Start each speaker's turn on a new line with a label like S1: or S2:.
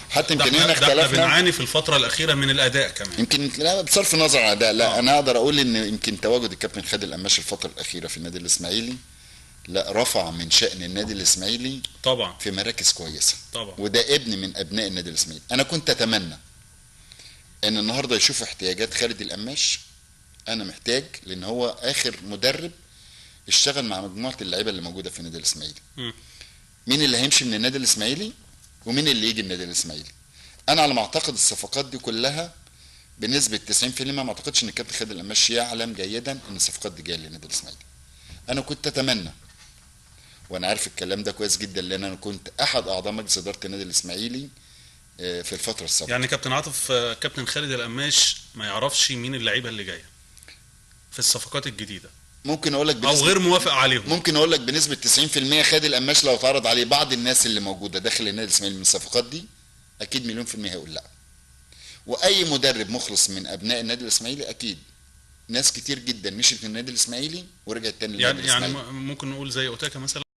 S1: حتى
S2: ده
S1: يمكن هنا
S2: احنا ده احنا
S1: اختلفنا.
S2: بنعاني في الفتره الاخيره من الاداء كمان.
S1: يمكن لا بصرف النظر عن الاداء، لا
S2: اه
S1: انا اقدر اقول ان يمكن تواجد الكابتن خالد القماش الفتره الاخيره في النادي الاسماعيلي لا رفع من شأن النادي الاسماعيلي
S2: طبعا.
S1: في مراكز كويسه.
S2: طبعا.
S1: وده ابن من ابناء النادي الاسماعيلي. انا كنت اتمنى ان النهارده يشوف احتياجات خالد القماش. انا محتاج، لان هو اخر مدرب اشتغل مع مجموعه اللعيبه اللي موجوده في النادي الاسماعيلي.
S2: مم.
S1: مين اللي هيمشي من النادي الاسماعيلي ومين اللي يجي النادي الاسماعيلي. انا على ما اعتقد الصفقات دي كلها بنسبه 90% ما اعتقدش ان الكابتن خالد القماش يعلم جيدا ان الصفقات دي جايه للنادي الاسماعيلي. انا كنت اتمنى، وانا عارف الكلام ده كويس جدا لان انا كنت احد اعضاء مجلس اداره النادي الاسماعيلي في الفتره السابقه.
S2: يعني كابتن عاطف، كابتن خالد القماش ما يعرفش مين اللعيبه اللي جايه في الصفقات الجديده،
S1: ممكن اقول لك
S2: او
S1: بنسبه
S2: غير موافق عليهم.
S1: ممكن اقول لك بنسبه 90% خالد القماش لو اتعرض عليه بعض الناس اللي موجوده داخل النادي الاسماعيلي من الصفقات دي اكيد مليون في الميه هيقول لا. واي مدرب مخلص من ابناء النادي الاسماعيلي اكيد ناس كتير جدا مشيت من النادي الاسماعيلي ورجعت تاني للنادي
S2: يعني
S1: الاسماعيلي.
S2: ممكن نقول زي اوتاكا مثلا.